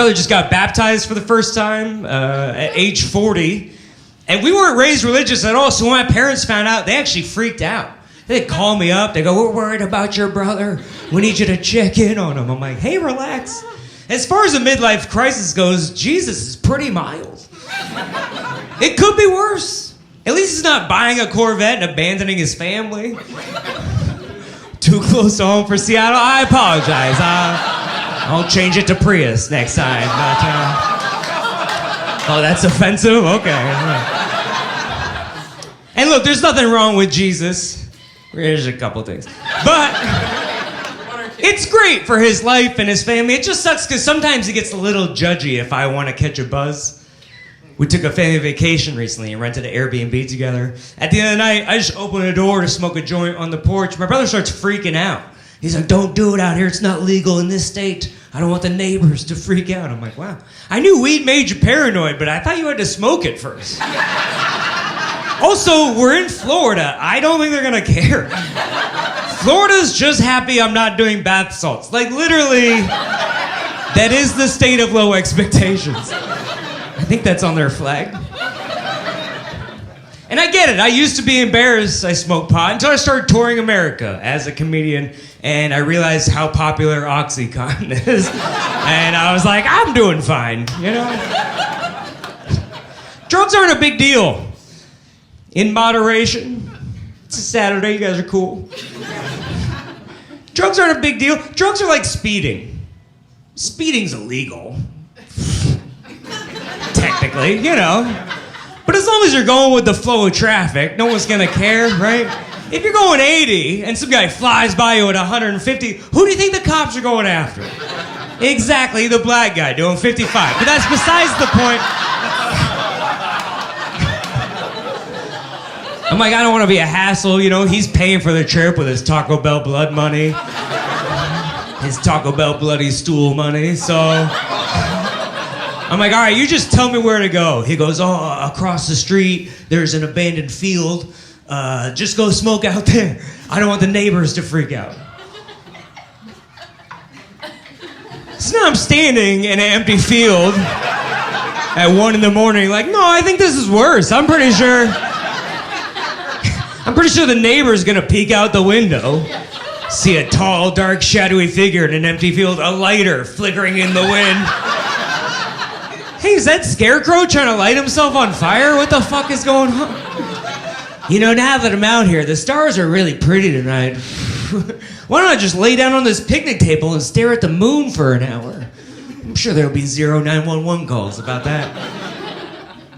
brother just got baptized for the first time at age 40. And we weren't raised religious at all, so when my parents found out, they actually freaked out. They'd call me up, they go, "We're worried about your brother. We need you to check in on him." I'm like, "Hey, relax." As far as a midlife crisis goes, Jesus is pretty mild. It could be worse. At least he's not buying a Corvette and abandoning his family. Too close to home for Seattle? I apologize. I'll change it to Prius next time. But, oh, that's offensive? Okay. And look, there's nothing wrong with Jesus. There's a couple things. But it's great for his life and his family. It just sucks because sometimes he gets a little judgy if I want to catch a buzz. We took a family vacation recently and rented an Airbnb together. At the end of the night, I just opened the door to smoke a joint on the porch. My brother starts freaking out. He's like, "Don't do it out here. It's not legal in this state. I don't want the neighbors to freak out." I'm like, wow. I knew weed made you paranoid, but I thought you had to smoke it first. Also, we're in Florida. I don't think they're gonna care. Florida's just happy I'm not doing bath salts. Like, literally, that is the state of low expectations. I think that's on their flag. And I get it. I used to be embarrassed I smoked pot until I started touring America as a comedian, and I realized how popular OxyContin is. And I was like, I'm doing fine, you know? Drugs aren't a big deal. In moderation. It's a Saturday, you guys are cool. Drugs aren't a big deal. Drugs are like speeding. Speeding's illegal. Technically, you know. But as long as you're going with the flow of traffic, no one's gonna care, right? If you're going 80 and some guy flies by you at 150, who do you think the cops are going after? Exactly, the black guy doing 55. But that's besides the point. I'm like, I don't want to be a hassle, you know. He's paying for the trip with his Taco Bell blood money. His Taco Bell bloody stool money, so... I'm like, all right, you just tell me where to go. He goes, "Oh, across the street, there's an abandoned field. Just go smoke out there. I don't want the neighbors to freak out." So now I'm standing in an empty field at 1 in the morning, like, no, I think this is worse. I'm pretty sure the neighbor's gonna peek out the window, see a tall, dark, shadowy figure in an empty field, a lighter flickering in the wind. Hey, is that Scarecrow trying to light himself on fire? What the fuck is going on? You know, now that I'm out here, the stars are really pretty tonight. Why don't I just lay down on this picnic table and stare at the moon for an hour? I'm sure there'll be 911 calls about that.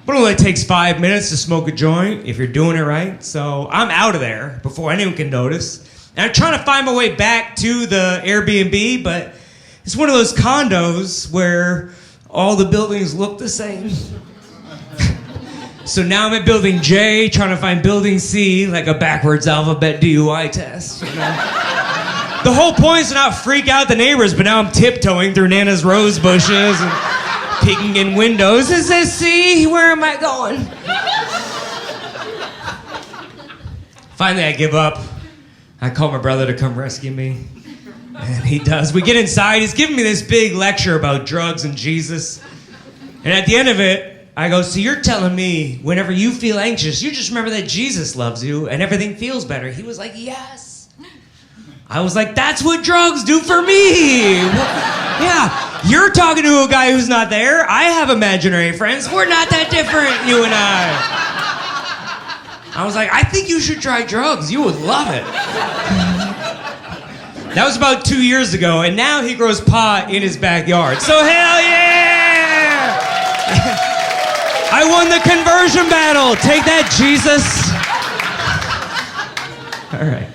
But it only takes 5 minutes to smoke a joint if you're doing it right. So I'm out of there before anyone can notice. And I'm trying to find my way back to the Airbnb, but it's one of those condos where all the buildings look the same. So now I'm at building J, trying to find building C, like a backwards alphabet DUI test. You know? The whole point is to not freak out the neighbors, but now I'm tiptoeing through Nana's rose bushes and peeking in windows. Is this C? Where am I going? Finally, I give up. I call my brother to come rescue me. And he does. We get inside. He's giving me this big lecture about drugs and Jesus. And at the end of it, I go, "So you're telling me whenever you feel anxious, you just remember that Jesus loves you and everything feels better?" He was like, "Yes." I was like, "That's what drugs do for me." Yeah, you're talking to a guy who's not there. I have imaginary friends. We're not that different, you and I. I was like, "I think you should try drugs. You would love it." That was about 2 years ago, and now he grows pot in his backyard. So hell yeah! I won the conversion battle. Take that, Jesus. All right.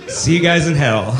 See you guys in hell.